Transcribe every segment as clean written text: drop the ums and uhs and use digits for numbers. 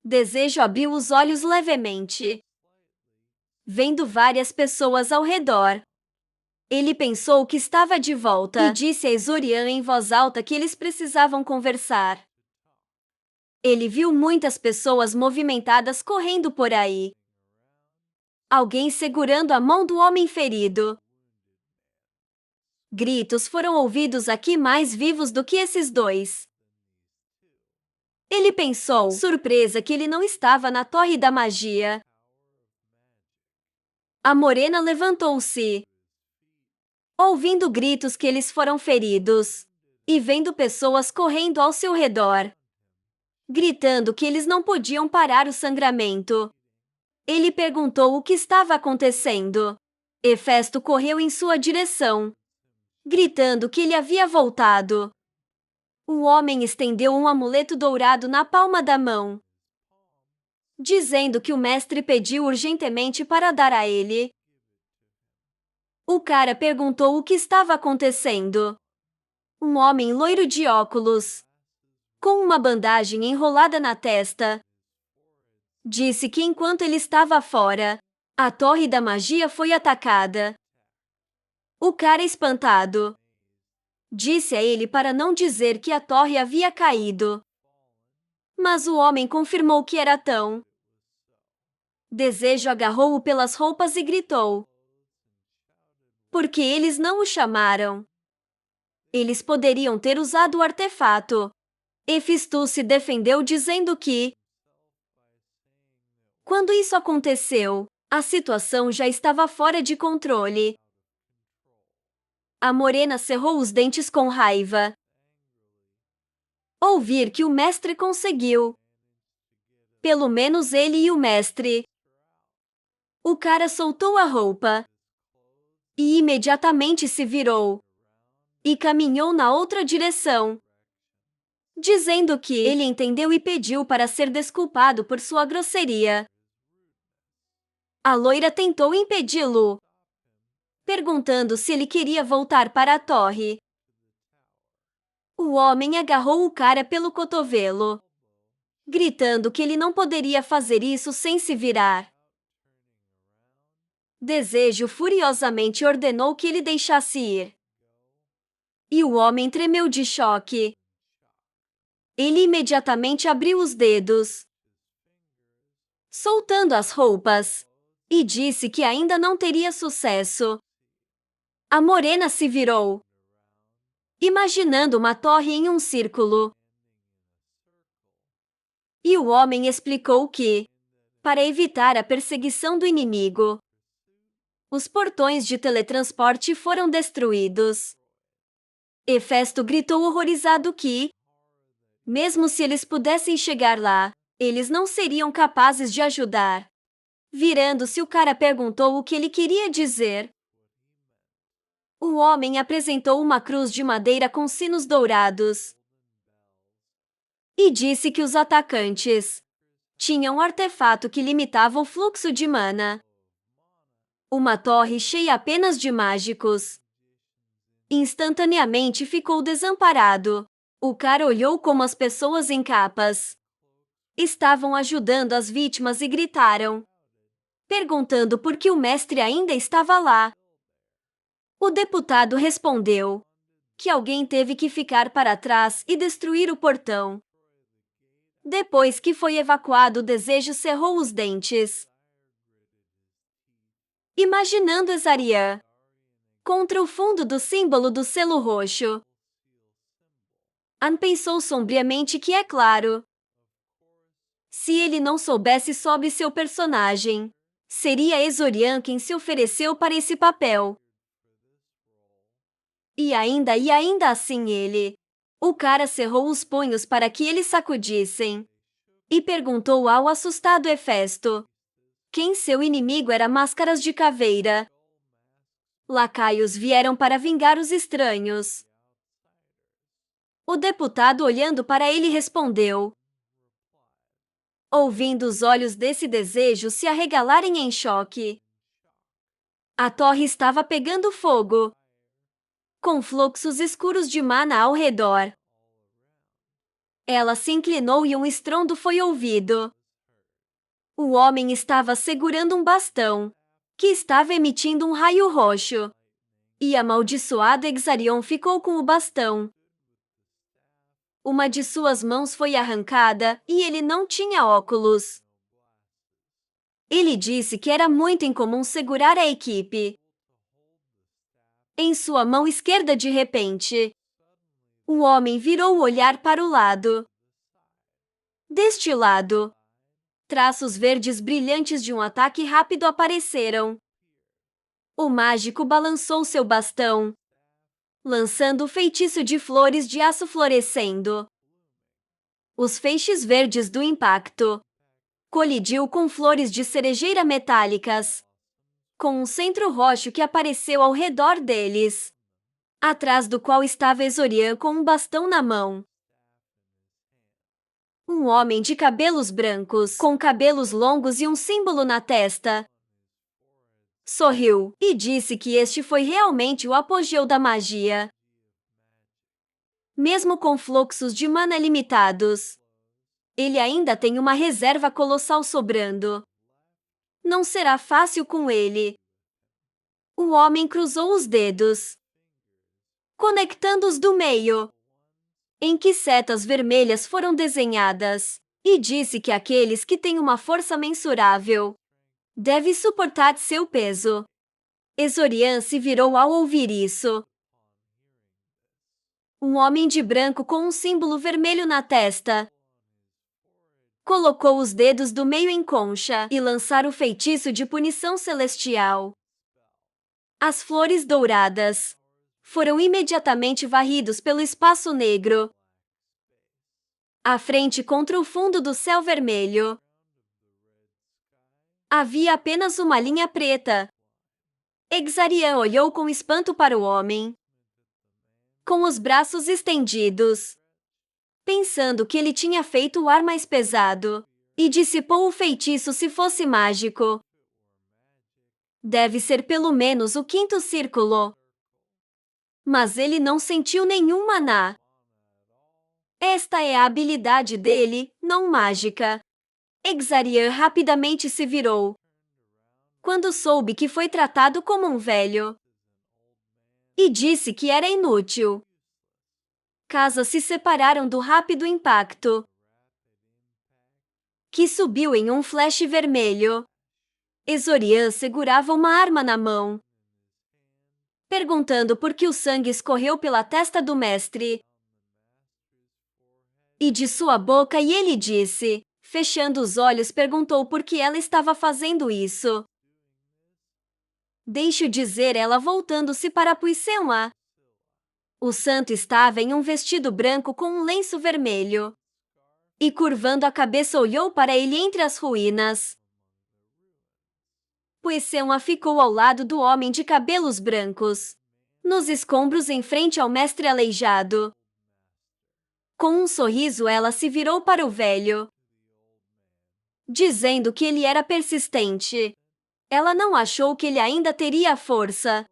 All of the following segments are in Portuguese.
Desejo abriu os olhos levemente, vendo várias pessoas ao redor. Ele pensou que estava de volta e disse a Exorian em voz alta que eles precisavam conversar. Ele viu muitas pessoas movimentadas correndo por aí. Alguém segurando a mão do homem ferido. Gritos foram ouvidos aqui mais vivos do que esses dois. Ele pensou, surpresa, que ele não estava na Torre da Magia. A morena levantou-se, ouvindo gritos que eles foram feridos, e vendo pessoas correndo ao seu redor, gritando que eles não podiam parar o sangramento. Ele perguntou o que estava acontecendo. Hefesto correu em sua direção, gritando que ele havia voltado. O homem estendeu um amuleto dourado na palma da mão, dizendo que o mestre pediu urgentemente para dar a ele. O cara perguntou o que estava acontecendo. Um homem loiro de óculos, com uma bandagem enrolada na testa, disse que enquanto ele estava fora, a Torre da Magia foi atacada. O cara, espantado, disse a ele para não dizer que a torre havia caído. Mas o homem confirmou que era tão. Desejo agarrou-o pelas roupas e gritou. Porque eles não o chamaram. Eles poderiam ter usado o artefato. Hefesto se defendeu dizendo que, quando isso aconteceu, a situação já estava fora de controle. A morena cerrou os dentes com raiva. Ouvir que o mestre conseguiu. Pelo menos ele e o mestre. O cara soltou a roupa e imediatamente se virou e caminhou na outra direção, dizendo que ele entendeu e pediu para ser desculpado por sua grosseria. A loira tentou impedi-lo, perguntando se ele queria voltar para a torre. O homem agarrou o cara pelo cotovelo, gritando que ele não poderia fazer isso sem se virar. Desejo furiosamente ordenou que ele deixasse ir. E o homem tremeu de choque. Ele imediatamente abriu os dedos, soltando as roupas, e disse que ainda não teria sucesso. A morena se virou, imaginando uma torre em um círculo. E o homem explicou que, para evitar a perseguição do inimigo, os portões de teletransporte foram destruídos. Hefesto gritou horrorizado que, mesmo se eles pudessem chegar lá, eles não seriam capazes de ajudar. Virando-se, o cara perguntou o que ele queria dizer. O homem apresentou uma cruz de madeira com sinos dourados e disse que os atacantes tinham um artefato que limitava o fluxo de mana. Uma torre cheia apenas de mágicos. Instantaneamente ficou desamparado. O cara olhou como as pessoas em capas estavam ajudando as vítimas e gritaram, perguntando por que o mestre ainda estava lá. O deputado respondeu que alguém teve que ficar para trás e destruir o portão. Depois que foi evacuado, o Desejo cerrou os dentes, imaginando Exorian contra o fundo do símbolo do selo roxo. Anne pensou sombriamente que, é claro, se ele não soubesse sobre seu personagem, seria Exorian quem se ofereceu para esse papel. E ainda assim ele... O cara cerrou os punhos para que eles sacudissem e perguntou ao assustado Hefesto quem seu inimigo era. Máscaras de caveira. Lacaios vieram para vingar os estranhos. O deputado, olhando para ele, respondeu, ouvindo os olhos desse Desejo se arregalarem em choque. A torre estava pegando fogo, com fluxos escuros de mana ao redor. Ela se inclinou e um estrondo foi ouvido. O homem estava segurando um bastão, que estava emitindo um raio roxo. E amaldiçoado Exarion ficou com o bastão. Uma de suas mãos foi arrancada e ele não tinha óculos. Ele disse que era muito incomum segurar a equipe. Em sua mão esquerda, de repente, o homem virou o olhar para o lado. Deste lado, traços verdes brilhantes de um ataque rápido apareceram. O mágico balançou seu bastão, lançando o feitiço de flores de aço florescendo. Os feixes verdes do impacto colidiu com flores de cerejeira metálicas, com um centro roxo que apareceu ao redor deles, atrás do qual estava Exorian com um bastão na mão. Um homem de cabelos brancos, com cabelos longos e um símbolo na testa, sorriu e disse que este foi realmente o apogeu da magia. Mesmo com fluxos de mana limitados, ele ainda tem uma reserva colossal sobrando. Não será fácil com ele. O homem cruzou os dedos, conectando-os do meio, em que setas vermelhas foram desenhadas, e disse que aqueles que têm uma força mensurável devem suportar seu peso. Exorian se virou ao ouvir isso. Um homem de branco com um símbolo vermelho na testa colocou os dedos do meio em concha e lançar o feitiço de punição celestial. As flores douradas foram imediatamente varridos pelo espaço negro. À frente, contra o fundo do céu vermelho, havia apenas uma linha preta. Exarian olhou com espanto para o homem, com os braços estendidos, pensando que ele tinha feito o ar mais pesado, e dissipou o feitiço se fosse mágico. Deve ser pelo menos o quinto círculo. Mas ele não sentiu nenhum maná. Esta é a habilidade dele, não mágica. Exarian rapidamente se virou, quando soube que foi tratado como um velho, e disse que era inútil. Casas se separaram do rápido impacto, que subiu em um flash vermelho. Exorian segurava uma arma na mão, perguntando por que o sangue escorreu pela testa do mestre e de sua boca, e ele disse, fechando os olhos, perguntou por que ela estava fazendo isso. Deixo dizer, ela voltando-se para Puissewa. O santo estava em um vestido branco com um lenço vermelho, e curvando a cabeça olhou para ele entre as ruínas. Puissewa ficou ao lado do homem de cabelos brancos, nos escombros em frente ao mestre aleijado. Com um sorriso, ela se virou para o velho, dizendo que ele era persistente. Ela não achou que ele ainda teria força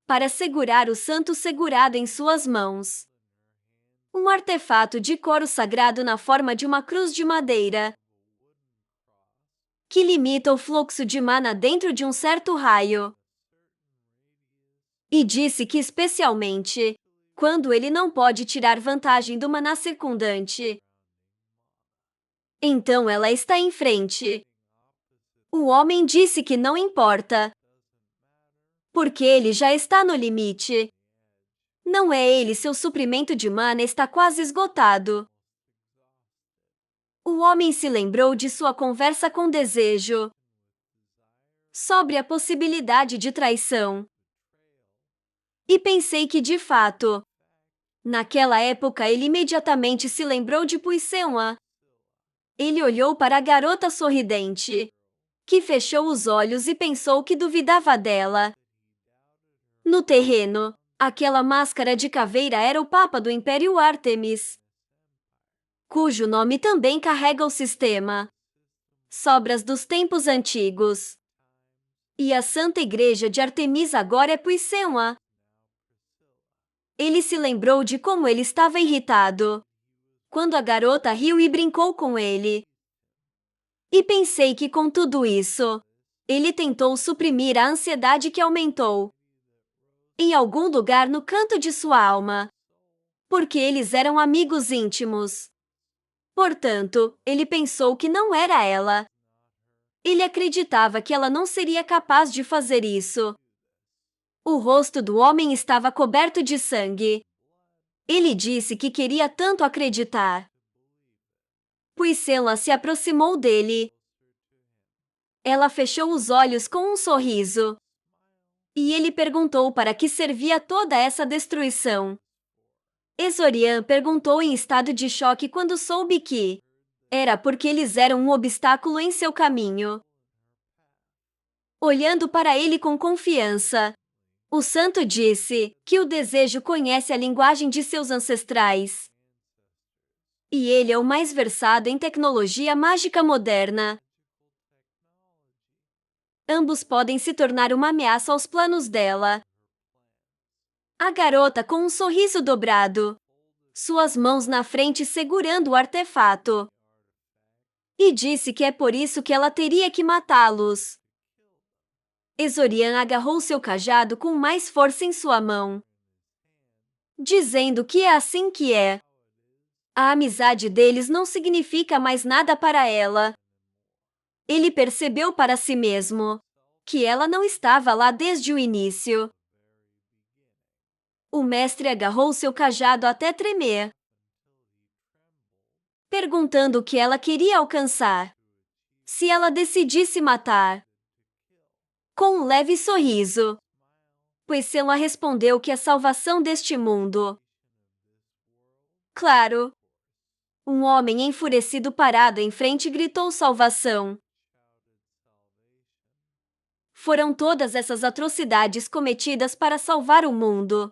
para segurar o santo segurado em suas mãos. Um artefato de couro sagrado na forma de uma cruz de madeira, que limita o fluxo de mana dentro de um certo raio. E disse que, especialmente quando ele não pode tirar vantagem do maná circundante, então ela está em frente. O homem disse que não importa, porque ele já está no limite. Não é ele, seu suprimento de mana está quase esgotado. O homem se lembrou de sua conversa com Desejo sobre a possibilidade de traição. E pensei que, de fato, naquela época ele imediatamente se lembrou de Puissewa. Ele olhou para a garota sorridente, que fechou os olhos e pensou que duvidava dela. No terreno, aquela máscara de caveira era o Papa do Império Ártemis, cujo nome também carrega o sistema. Sobras dos tempos antigos. E a Santa Igreja de Artemis agora é Puissewa. Ele se lembrou de como ele estava irritado quando a garota riu e brincou com ele. E pensei que com tudo isso, ele tentou suprimir a ansiedade que aumentou em algum lugar no canto de sua alma, porque eles eram amigos íntimos. Portanto, ele pensou que não era ela. Ele acreditava que ela não seria capaz de fazer isso. O rosto do homem estava coberto de sangue. Ele disse que queria tanto acreditar. Priscila se aproximou dele. Ela fechou os olhos com um sorriso. E ele perguntou para que servia toda essa destruição. Exorian perguntou em estado de choque quando soube que era porque eles eram um obstáculo em seu caminho. Olhando para ele com confiança, o santo disse que o desejo conhece a linguagem de seus ancestrais. E ele é o mais versado em tecnologia mágica moderna. Ambos podem se tornar uma ameaça aos planos dela. A garota com um sorriso dobrado, suas mãos na frente segurando o artefato. E disse que é por isso que ela teria que matá-los. Exorian agarrou seu cajado com mais força em sua mão, dizendo que é assim que é. A amizade deles não significa mais nada para ela. Ele percebeu para si mesmo que ela não estava lá desde o início. O mestre agarrou seu cajado até tremer, perguntando o que ela queria alcançar se ela decidisse matar. Com um leve sorriso, Priscila respondeu que a salvação deste mundo. Claro. Um homem enfurecido parado em frente gritou salvação. Foram todas essas atrocidades cometidas para salvar o mundo.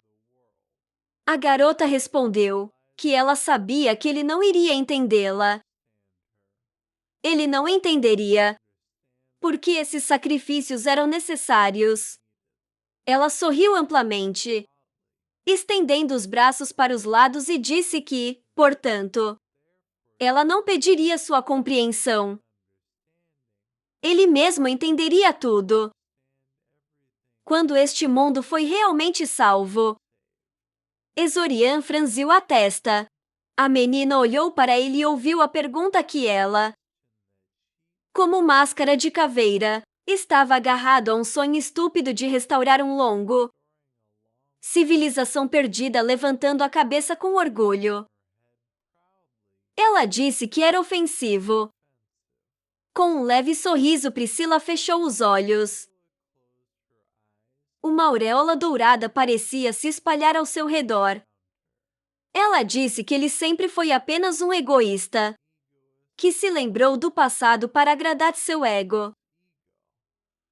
A garota respondeu que ela sabia que ele não iria entendê-la. Ele não entenderia porque esses sacrifícios eram necessários. Ela sorriu amplamente, estendendo os braços para os lados e disse que, portanto, ela não pediria sua compreensão. Ele mesmo entenderia tudo. Quando este mundo foi realmente salvo. Exorian franziu a testa. A menina olhou para ele e ouviu a pergunta que ela, como máscara de caveira, estava agarrado a um sonho estúpido de restaurar um longo civilização perdida, levantando a cabeça com orgulho. Ela disse que era ofensivo. Com um leve sorriso, Priscila fechou os olhos. Uma auréola dourada parecia se espalhar ao seu redor. Ela disse que ele sempre foi apenas um egoísta, que se lembrou do passado para agradar seu ego.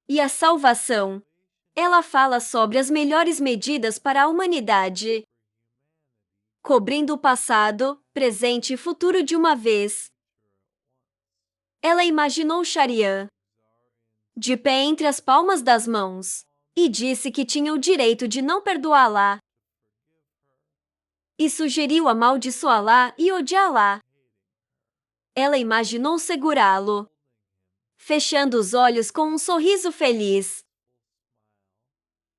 E a salvação. Ela fala sobre as melhores medidas para a humanidade, cobrindo o passado, presente e futuro de uma vez. Ela imaginou Sharian de pé entre as palmas das mãos e disse que tinha o direito de não perdoá-la. E sugeriu amaldiçoá-la e odiá-la. Ela imaginou segurá-lo, fechando os olhos com um sorriso feliz.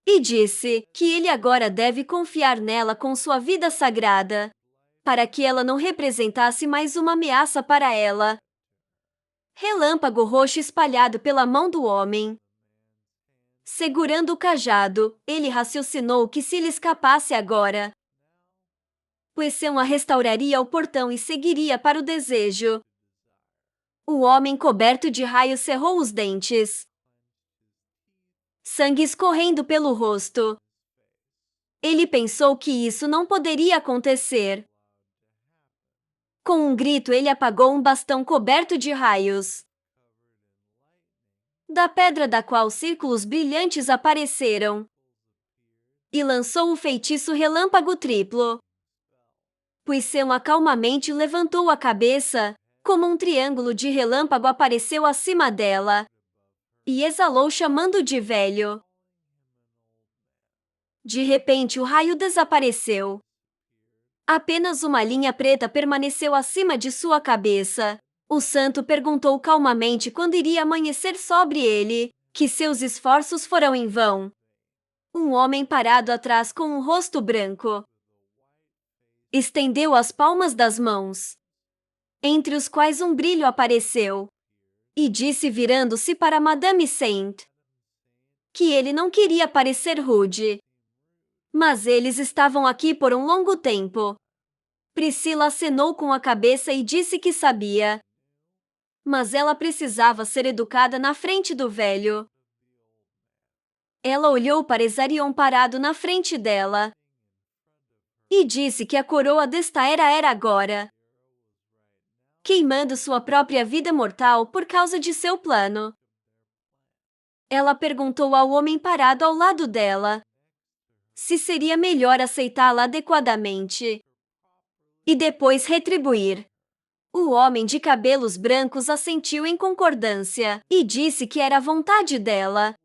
E disse que ele agora deve confiar nela com sua vida sagrada, para que ela não representasse mais uma ameaça para ela. Relâmpago roxo espalhado pela mão do homem. Segurando o cajado, ele raciocinou que se lhe escapasse agora, Priscila restauraria o portão e seguiria para o desejo. O homem coberto de raios cerrou os dentes, sangue escorrendo pelo rosto. Ele pensou que isso não poderia acontecer. Com um grito, ele apagou um bastão coberto de raios, da pedra da qual círculos brilhantes apareceram, e lançou o feitiço relâmpago triplo. Priscila calmamente levantou a cabeça, como um triângulo de relâmpago apareceu acima dela, e exalou chamando de velho. De repente, o raio desapareceu. Apenas uma linha preta permaneceu acima de sua cabeça. O santo perguntou calmamente quando iria amanhecer sobre ele, que seus esforços foram em vão. Um homem parado atrás com um rosto branco estendeu as palmas das mãos, entre os quais um brilho apareceu, e disse virando-se para Madame Saint que ele não queria parecer rude. Mas eles estavam aqui por um longo tempo. Priscila acenou com a cabeça e disse que sabia. Mas ela precisava ser educada na frente do velho. Ela olhou para Exarion parado na frente dela e disse que a coroa desta era agora, queimando sua própria vida mortal por causa de seu plano. Ela perguntou ao homem parado ao lado dela se seria melhor aceitá-la adequadamente e depois retribuir. O homem de cabelos brancos assentiu em concordância e disse que era a vontade dela.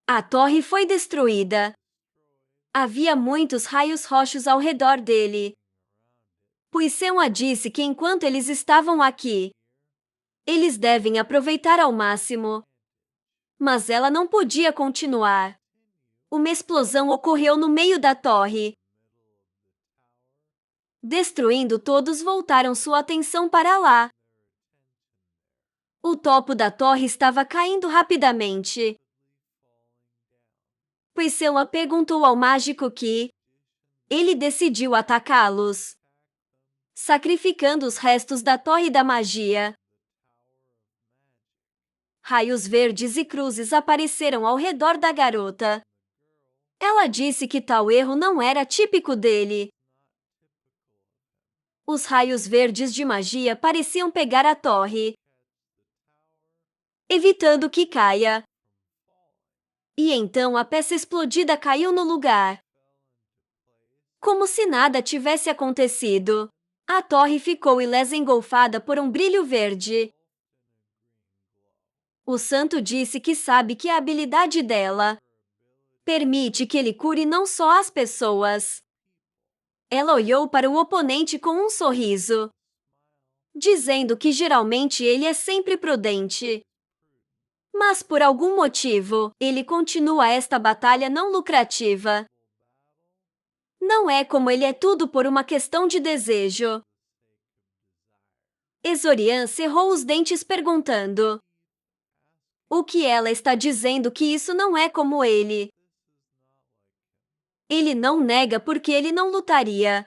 A torre foi destruída. Havia muitos raios roxos ao redor dele. Puissema disse que enquanto eles estavam aqui, eles devem aproveitar ao máximo. Mas ela não podia continuar. Uma explosão ocorreu no meio da torre. Destruindo todos, voltaram sua atenção para lá. O topo da torre estava caindo rapidamente. Puissema perguntou ao mágico que ele decidiu atacá-los, sacrificando os restos da torre da magia. Raios verdes e cruzes apareceram ao redor da garota. Ela disse que tal erro não era típico dele. Os raios verdes de magia pareciam pegar a torre, evitando que caia. E então a peça explodida caiu no lugar. Como se nada tivesse acontecido. A torre ficou ilesa, engolfada por um brilho verde. O santo disse que sabe que a habilidade dela permite que ele cure não só as pessoas. Ela olhou para o oponente com um sorriso, dizendo que geralmente ele é sempre prudente. Mas por algum motivo, ele continua esta batalha não lucrativa. Não é como ele é tudo por uma questão de desejo. Exorian cerrou os dentes perguntando: o que ela está dizendo que isso não é como ele? Ele não nega porque ele não lutaria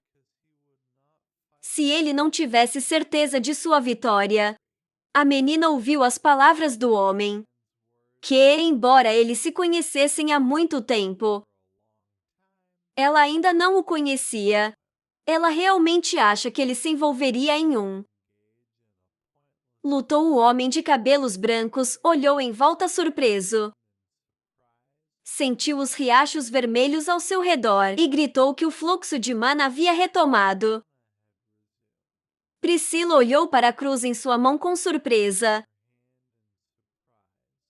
se ele não tivesse certeza de sua vitória. A menina ouviu as palavras do homem, que, embora eles se conhecessem há muito tempo, ela ainda não o conhecia. Ela realmente acha que ele se envolveria em um. Lutou. O homem de cabelos brancos olhou em volta surpreso. Sentiu os riachos vermelhos ao seu redor e gritou que o fluxo de mana havia retomado. Priscila olhou para a cruz em sua mão com surpresa,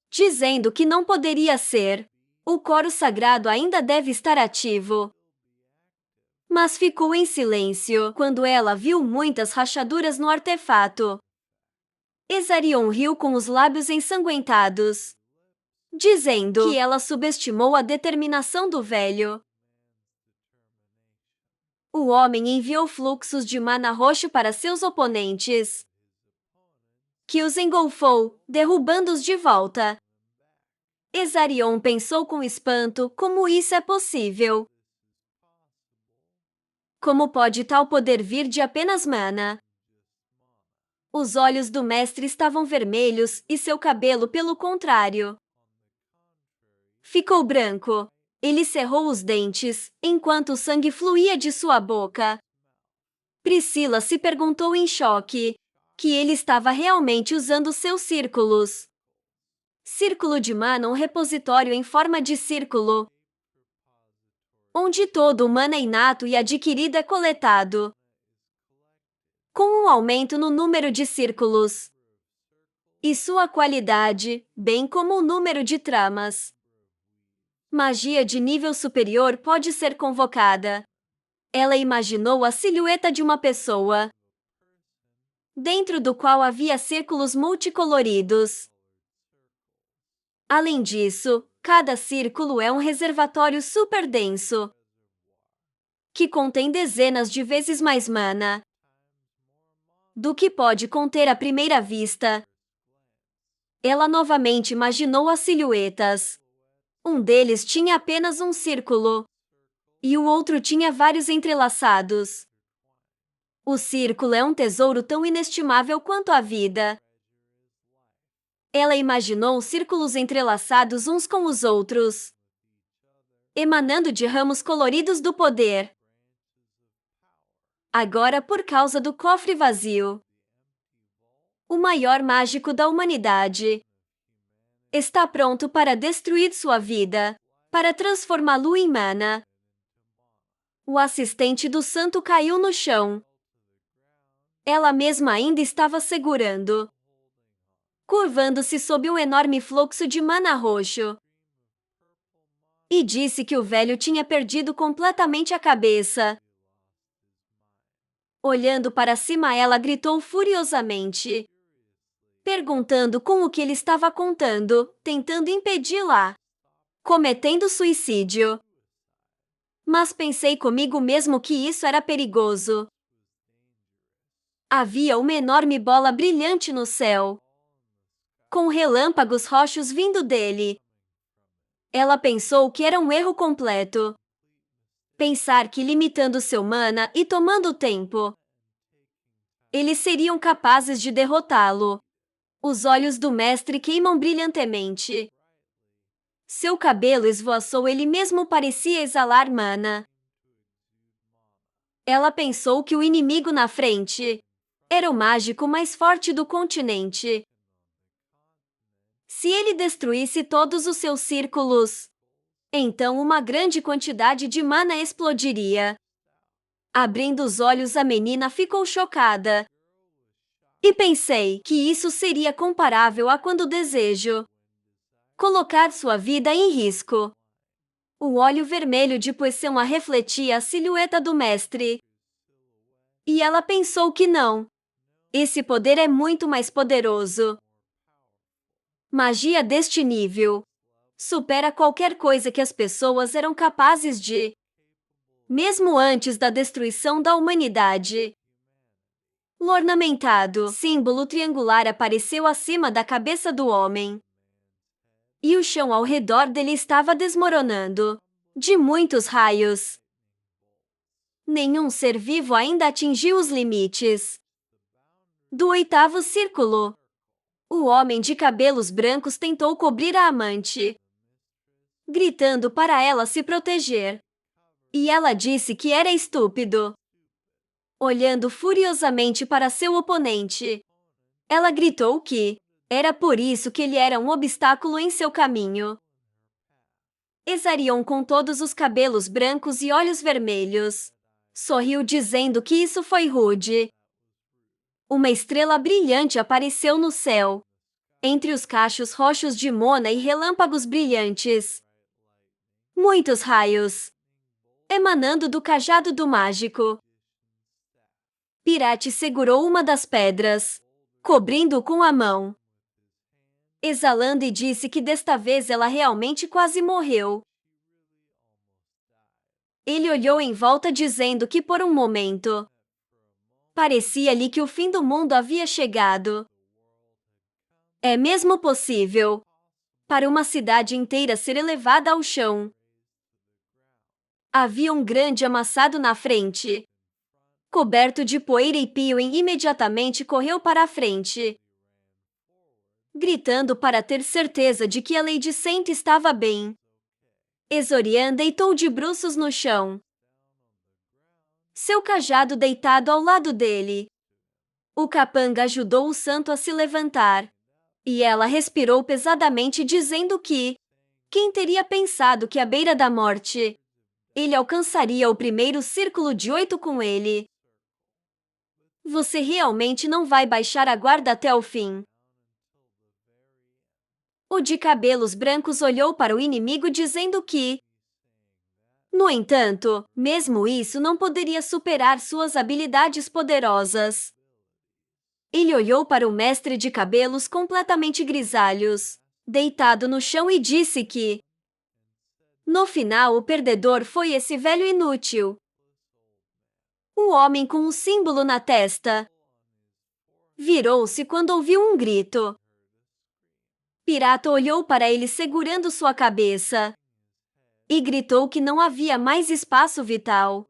dizendo que não poderia ser. O coro sagrado ainda deve estar ativo. Mas ficou em silêncio quando ela viu muitas rachaduras no artefato. Exarion riu com os lábios ensanguentados, dizendo que ela subestimou a determinação do velho. O homem enviou fluxos de mana roxo para seus oponentes, que os engolfou, derrubando-os de volta. Exarion pensou com espanto: como isso é possível? Como pode tal poder vir de apenas mana? Os olhos do mestre estavam vermelhos e seu cabelo, pelo contrário, ficou branco. Ele cerrou os dentes, enquanto o sangue fluía de sua boca. Priscila se perguntou em choque que ele estava realmente usando seus círculos. Círculo de mana, um repositório em forma de círculo, onde todo o mana inato e adquirido é coletado, com um aumento no número de círculos e sua qualidade, bem como o número de tramas. Magia de nível superior pode ser convocada. Ela imaginou a silhueta de uma pessoa dentro do qual havia círculos multicoloridos. Além disso, cada círculo é um reservatório super denso, que contém dezenas de vezes mais mana do que pode conter à primeira vista. Ela novamente imaginou as silhuetas. Um deles tinha apenas um círculo, e o outro tinha vários entrelaçados. O círculo é um tesouro tão inestimável quanto a vida. Ela imaginou círculos entrelaçados uns com os outros, emanando de ramos coloridos do poder. Agora, por causa do cofre vazio, o maior mágico da humanidade está pronto para destruir sua vida, para transformá-lo em mana. O assistente do santo caiu no chão. Ela mesma ainda estava segurando, curvando-se sob um enorme fluxo de mana roxo. E disse que o velho tinha perdido completamente a cabeça. Olhando para cima, ela gritou furiosamente, perguntando com o que ele estava contando, tentando impedi-la, cometendo suicídio. Mas pensei comigo mesmo que isso era perigoso. Havia uma enorme bola brilhante no céu, com relâmpagos roxos vindo dele. Ela pensou que era um erro completo. Pensar que limitando seu mana e tomando tempo, eles seriam capazes de derrotá-lo. Os olhos do mestre queimam brilhantemente. Seu cabelo esvoaçou, ele mesmo parecia exalar mana. Ela pensou que o inimigo na frente era o mágico mais forte do continente. Se ele destruísse todos os seus círculos, então uma grande quantidade de mana explodiria. Abrindo os olhos, a menina ficou chocada. E pensei que isso seria comparável a quando desejo colocar sua vida em risco. O óleo vermelho de poção a refletia a silhueta do mestre. E ela pensou que não. Esse poder é muito mais poderoso. Magia deste nível supera qualquer coisa que as pessoas eram capazes de, mesmo antes da destruição da humanidade. O ornamentado símbolo triangular apareceu acima da cabeça do homem. E o chão ao redor dele estava desmoronando, de muitos raios. Nenhum ser vivo ainda atingiu os limites do oitavo círculo. O homem de cabelos brancos tentou cobrir a amante, gritando para ela se proteger. E ela disse que era estúpido. Olhando furiosamente para seu oponente, ela gritou que era por isso que ele era um obstáculo em seu caminho. Ezarion, com todos os cabelos brancos e olhos vermelhos, sorriu dizendo que isso foi rude. Uma estrela brilhante apareceu no céu, entre os cachos roxos de Mona e relâmpagos brilhantes. Muitos raios, emanando do cajado do mágico. Pirate segurou uma das pedras, cobrindo-o com a mão, exalando, e disse que desta vez ela realmente quase morreu. Ele olhou em volta dizendo que por um momento parecia-lhe que o fim do mundo havia chegado. É mesmo possível para uma cidade inteira ser elevada ao chão. Havia um grande amassado na frente, coberto de poeira, e Piwin imediatamente correu para a frente, gritando para ter certeza de que a Lady Saint estava bem. Ezorian deitou de bruços no chão, seu cajado deitado ao lado dele. O capanga ajudou o santo a se levantar, e ela respirou pesadamente, dizendo que quem teria pensado que à beira da morte ele alcançaria o primeiro círculo de 8 com ele? Você realmente não vai baixar a guarda até o fim. O de cabelos brancos olhou para o inimigo dizendo que, no entanto, mesmo isso não poderia superar suas habilidades poderosas. Ele olhou para o mestre de cabelos completamente grisalhos, deitado no chão e disse que, no final, o perdedor foi esse velho inútil. O homem com um símbolo na testa virou-se quando ouviu um grito. Pirata olhou para ele segurando sua cabeça e gritou que não havia mais espaço vital.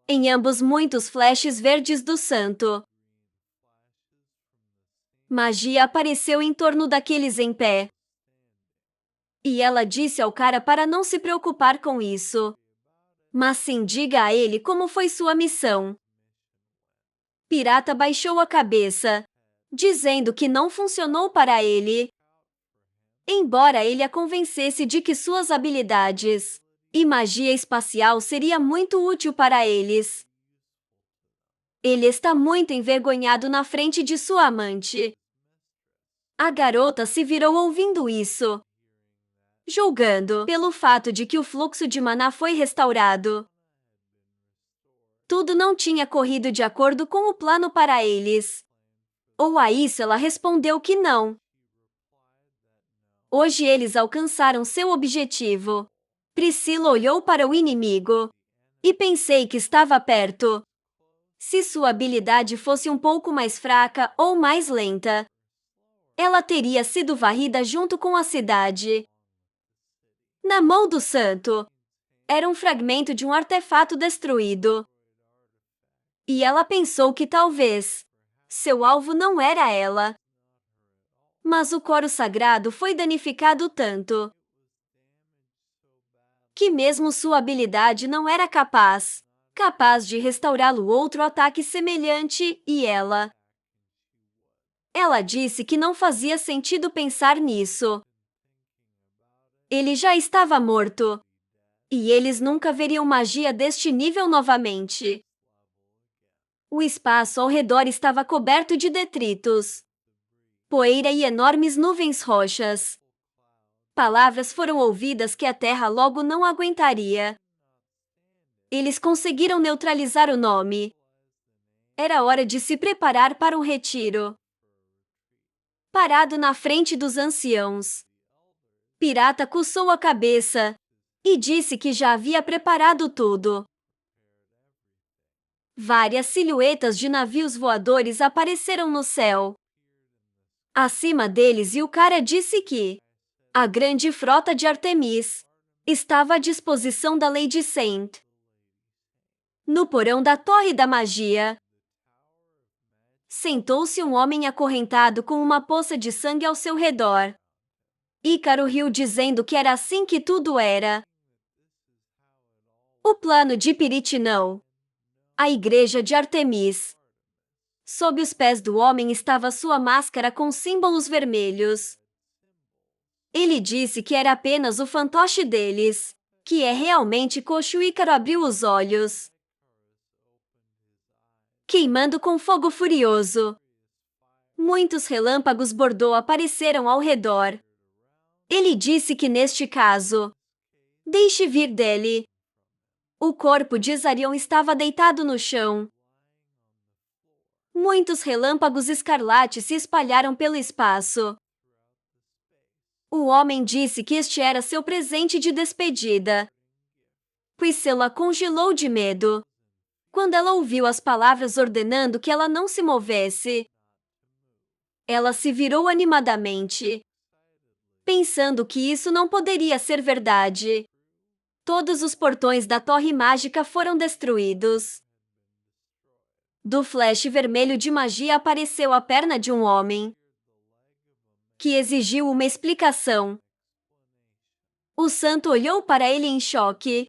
Em ambos muitos flashes verdes do santo. Magia apareceu em torno daqueles em pé. E ela disse ao cara para não se preocupar com isso, mas sim diga a ele como foi sua missão. Pirata baixou a cabeça, dizendo que não funcionou para ele, embora ele a convencesse de que suas habilidades e magia espacial seria muito útil para eles. Ele está muito envergonhado na frente de sua amante. A garota se virou ouvindo isso, julgando pelo fato de que o fluxo de maná foi restaurado. Tudo não tinha corrido de acordo com o plano para eles. Ou a isso ela respondeu que não. Hoje eles alcançaram seu objetivo. Priscila olhou para o inimigo e pensei que estava perto. Se sua habilidade fosse um pouco mais fraca ou mais lenta, ela teria sido varrida junto com a cidade. Na mão do santo, era um fragmento de um artefato destruído. E ela pensou que talvez seu alvo não era ela. Mas o coro sagrado foi danificado tanto que mesmo sua habilidade não era capaz de restaurá-lo. Outro ataque semelhante e ela disse que não fazia sentido pensar nisso. Ele já estava morto. E eles nunca veriam magia deste nível novamente. O espaço ao redor estava coberto de detritos, poeira e enormes nuvens roxas. Palavras foram ouvidas que a terra logo não aguentaria. Eles conseguiram neutralizar o nome. Era hora de se preparar para um retiro. Parado na frente dos anciãos, Pirata coçou a cabeça e disse que já havia preparado tudo. Várias silhuetas de navios voadores apareceram no céu acima deles e o cara disse que a grande frota de Artemis estava à disposição da Lady Saint. No porão da Torre da Magia, sentou-se um homem acorrentado com uma poça de sangue ao seu redor. Ícaro riu dizendo que era assim que tudo era. O plano de Piritinão. A igreja de Artemis. Sob os pés do homem estava sua máscara com símbolos vermelhos. Ele disse que era apenas o fantoche deles, que é realmente coxo. Ícaro abriu os olhos, queimando com fogo furioso. Muitos relâmpagos bordô apareceram ao redor. Ele disse que neste caso, deixe vir dele. O corpo de Zarion estava deitado no chão. Muitos relâmpagos escarlates se espalharam pelo espaço. O homem disse que este era seu presente de despedida. Priscila congelou de medo quando ela ouviu as palavras ordenando que ela não se movesse. Ela se virou animadamente, pensando que isso não poderia ser verdade. Todos os portões da Torre Mágica foram destruídos. Do flash vermelho de magia apareceu a perna de um homem, que exigiu uma explicação. O santo olhou para ele em choque,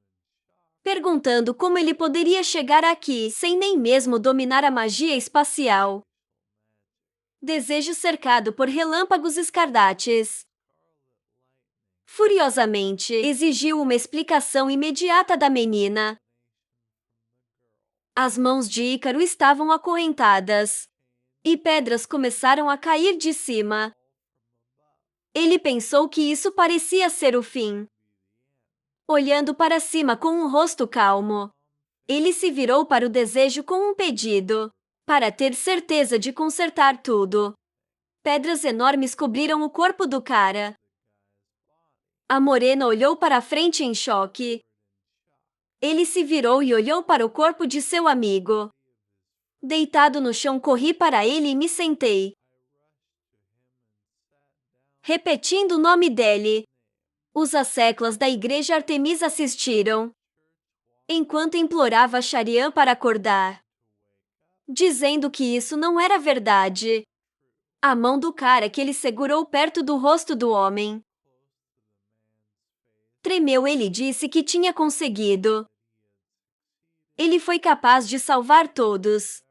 perguntando como ele poderia chegar aqui sem nem mesmo dominar a magia espacial. Desejo cercado por relâmpagos escarlates. Furiosamente, exigiu uma explicação imediata da menina. As mãos de Ícaro estavam acorrentadas, e pedras começaram a cair de cima. Ele pensou que isso parecia ser o fim. Olhando para cima com um rosto calmo, ele se virou para o desejo com um pedido. para ter certeza de consertar tudo. Pedras enormes cobriram o corpo do cara. A morena olhou para a frente em choque. Ele se virou e olhou para o corpo de seu amigo. Deitado no chão, corri para ele e me sentei, repetindo o nome dele. Os asseclas da igreja Artemis assistiram, enquanto implorava Charian para acordar, dizendo que isso não era verdade. A mão do cara que ele segurou perto do rosto do homem tremeu. Ele disse que tinha conseguido. Ele foi capaz de salvar todos.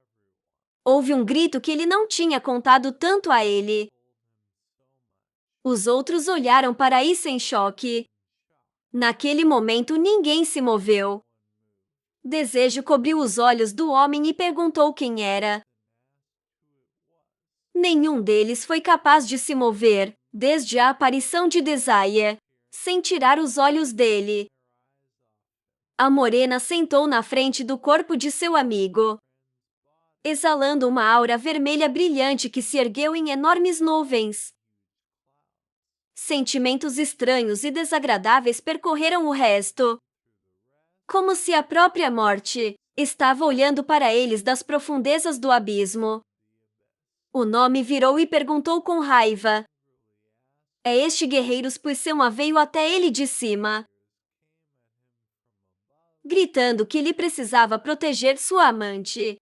Houve um grito que ele não tinha contado tanto a ele. Os outros olharam para isso em choque. Naquele momento, ninguém se moveu. Desejo cobriu os olhos do homem e perguntou quem era. Nenhum deles foi capaz de se mover, desde a aparição de Desire, sem tirar os olhos dele. A morena sentou na frente do corpo de seu amigo, exalando uma aura vermelha brilhante que se ergueu em enormes nuvens. Sentimentos estranhos e desagradáveis percorreram o resto, como se a própria morte estava olhando para eles das profundezas do abismo. O nome virou e perguntou com raiva: "É este guerreiros?" Pois Selma veio até ele de cima, gritando que ele precisava proteger sua amante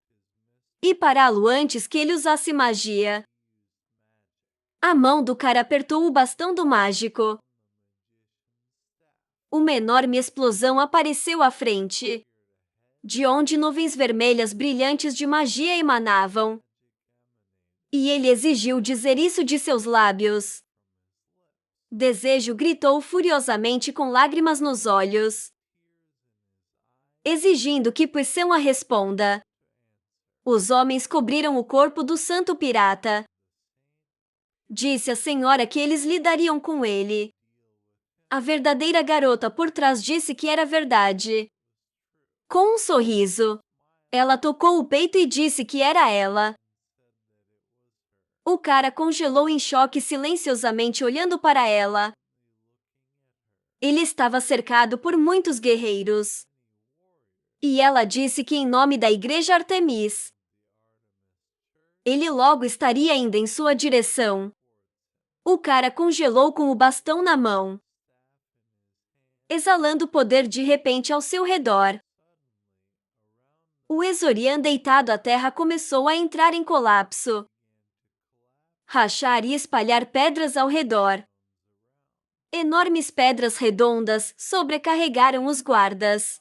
e pará-lo antes que ele usasse magia. A mão do cara apertou o bastão do mágico. Uma enorme explosão apareceu à frente, de onde nuvens vermelhas brilhantes de magia emanavam. E ele exigiu dizer isso de seus lábios. Desejo gritou furiosamente com lágrimas nos olhos, exigindo que Poisson responda. Os homens cobriram o corpo do santo pirata. Disse a senhora que eles lidariam com ele. A verdadeira garota por trás disse que era verdade. Com um sorriso, ela tocou o peito e disse que era ela. O cara congelou em choque silenciosamente olhando para ela. Ele estava cercado por muitos guerreiros. E ela disse que em nome da igreja Artemis, ele logo estaria indo em sua direção. O cara congelou com o bastão na mão, exalando poder de repente ao seu redor. O Exorian deitado à terra começou a entrar em colapso, rachar e espalhar pedras ao redor. Enormes pedras redondas sobrecarregaram os guardas.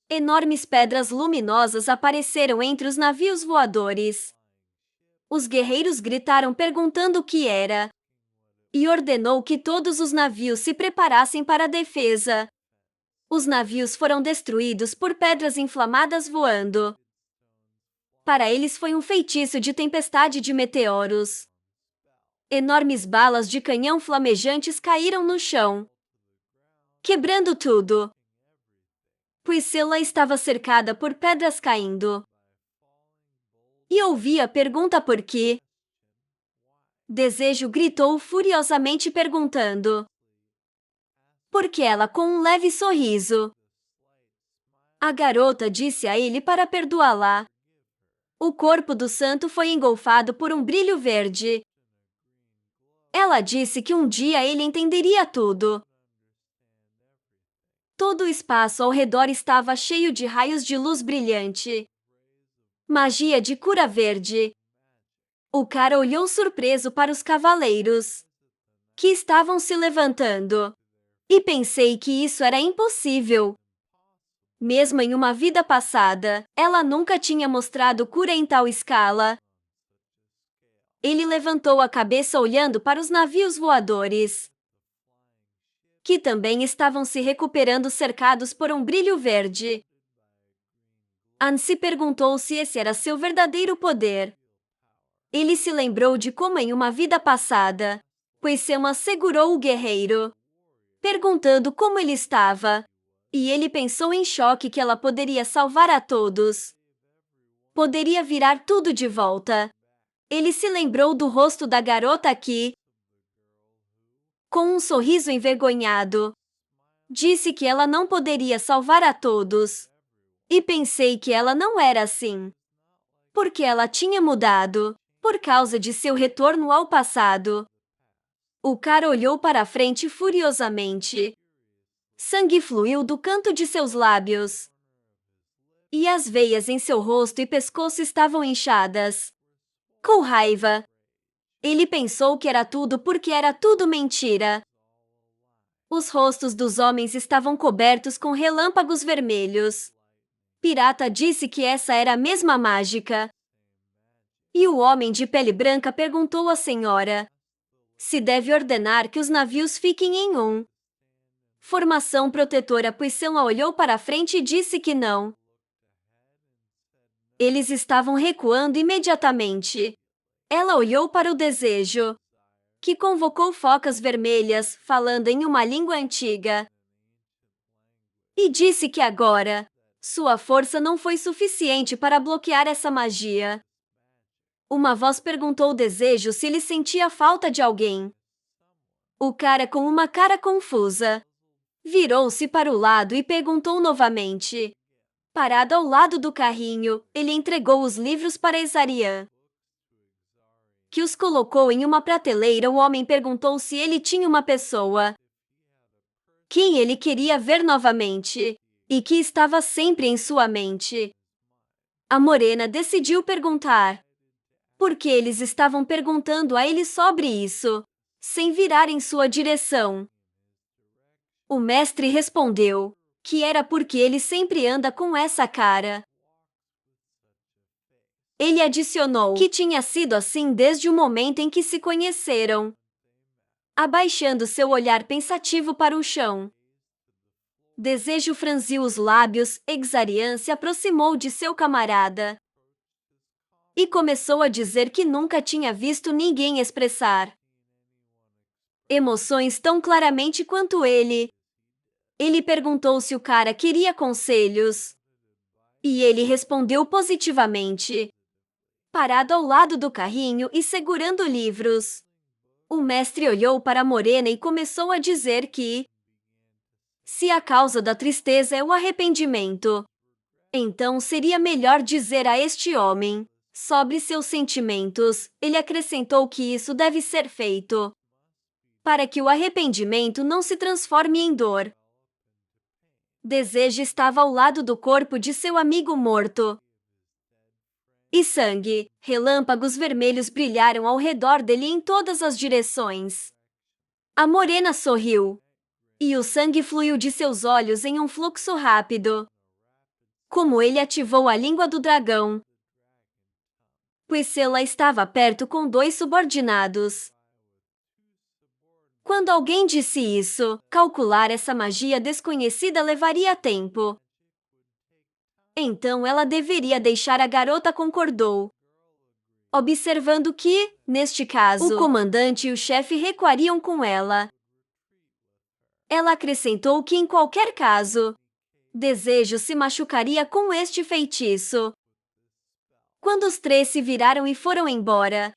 Enormes pedras luminosas apareceram entre os navios voadores. Os guerreiros gritaram perguntando o que era, e ordenou que todos os navios se preparassem para a defesa. Os navios foram destruídos por pedras inflamadas voando. Para eles foi um feitiço de tempestade de meteoros. Enormes balas de canhão flamejantes caíram no chão, quebrando tudo. Priscila estava cercada por pedras caindo. E ouvia a pergunta por quê. Desejo gritou furiosamente perguntando. Porque ela com um leve sorriso. A garota disse a ele para perdoá-la. O corpo do santo foi engolfado por um brilho verde. Ela disse que um dia ele entenderia tudo. Todo o espaço ao redor estava cheio de raios de luz brilhante. Magia de cura verde. O cara olhou surpreso para os cavaleiros, que estavam se levantando, e pensei que isso era impossível. Mesmo em uma vida passada, ela nunca tinha mostrado cura em tal escala. Ele levantou a cabeça olhando para os navios voadores, que também estavam se recuperando cercados por um brilho verde. Anne se perguntou se esse era seu verdadeiro poder. Ele se lembrou de como em uma vida passada, pois Selma segurou o guerreiro, perguntando como ele estava, e ele pensou em choque que ela poderia salvar a todos. poderia virar tudo de volta. Ele se lembrou do rosto da garota que, com um sorriso envergonhado, disse que ela não poderia salvar a todos. E pensei que ela não era assim. Porque ela tinha mudado, por causa de seu retorno ao passado. O cara olhou para a frente furiosamente. Sangue fluiu do canto de seus lábios. E as veias em seu rosto e pescoço estavam inchadas. Com raiva. Ele pensou que era tudo porque era tudo mentira. Os rostos dos homens estavam cobertos com relâmpagos vermelhos. Pirata disse que essa era a mesma mágica. E o homem de pele branca perguntou à senhora se deve ordenar que os navios fiquem em formação protetora, pois ela olhou para a frente e disse que não. Eles estavam recuando imediatamente. Ela olhou para o desejo, que convocou focas vermelhas, falando em uma língua antiga. E disse que agora, sua força não foi suficiente para bloquear essa magia. Uma voz perguntou ao desejo se ele sentia falta de alguém. O cara, com uma cara confusa, virou-se para o lado e perguntou novamente. Parado ao lado do carrinho, ele entregou os livros para Exarian, que os colocou em uma prateleira. O homem perguntou se ele tinha uma pessoa quem ele queria ver novamente e que estava sempre em sua mente. A morena decidiu perguntar porque eles estavam perguntando a ele sobre isso, sem virar em sua direção. O mestre respondeu que era porque ele sempre anda com essa cara. Ele adicionou que tinha sido assim desde o momento em que se conheceram. Abaixando seu olhar pensativo para o chão, Desejo franziu os lábios. Exarian se aproximou de seu camarada e começou a dizer que nunca tinha visto ninguém expressar emoções tão claramente quanto ele. Ele perguntou se o cara queria conselhos, e ele respondeu positivamente. Parado ao lado do carrinho e segurando livros, o mestre olhou para a morena e começou a dizer que, se a causa da tristeza é o arrependimento, então seria melhor dizer a este homem sobre seus sentimentos. Ele acrescentou que isso deve ser feito para que o arrependimento não se transforme em dor. Desejo estava ao lado do corpo de seu amigo morto. E sangue, relâmpagos vermelhos brilharam ao redor dele em todas as direções. A morena sorriu, e o sangue fluiu de seus olhos em um fluxo rápido. Como ele ativou a língua do dragão, pois ela estava perto com dois subordinados. Quando alguém disse isso, calcular essa magia desconhecida levaria tempo. Então ela deveria deixar. A garota concordou, observando que, neste caso, o comandante e o chefe recuariam com ela. Ela acrescentou que, em qualquer caso, Desejo se machucaria com este feitiço. Quando os três se viraram e foram embora,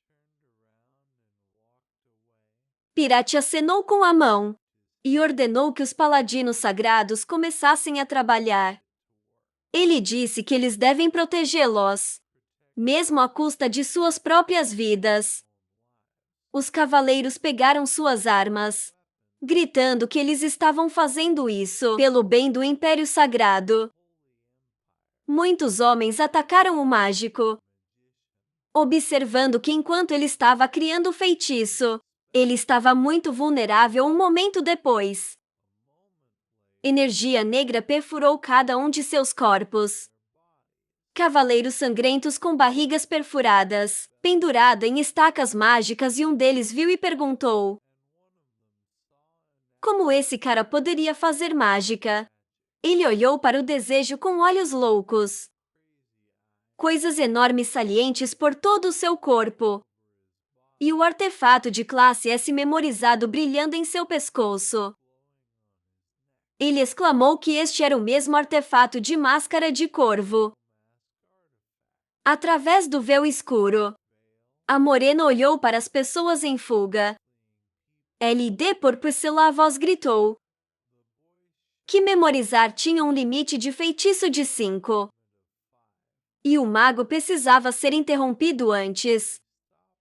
Pirate acenou com a mão e ordenou que os paladinos sagrados começassem a trabalhar. Ele disse que eles devem protegê-los, mesmo à custa de suas próprias vidas. Os cavaleiros pegaram suas armas, gritando que eles estavam fazendo isso pelo bem do Império Sagrado. Muitos homens atacaram o mágico, observando que enquanto ele estava criando o feitiço, ele estava muito vulnerável. Um momento depois, energia negra perfurou cada um de seus corpos. Cavaleiros sangrentos com barrigas perfuradas, pendurada em estacas mágicas, e um deles viu e perguntou: como esse cara poderia fazer mágica? Ele olhou para o Desejo com olhos loucos. Coisas enormes salientes por todo o seu corpo. E o artefato de classe S memorizado brilhando em seu pescoço. Ele exclamou que este era o mesmo artefato de máscara de corvo. Através do véu escuro, a morena olhou para as pessoas em fuga. LD por Priscila, a voz gritou. Que memorizar tinha um limite de feitiço de 5. E o mago precisava ser interrompido antes.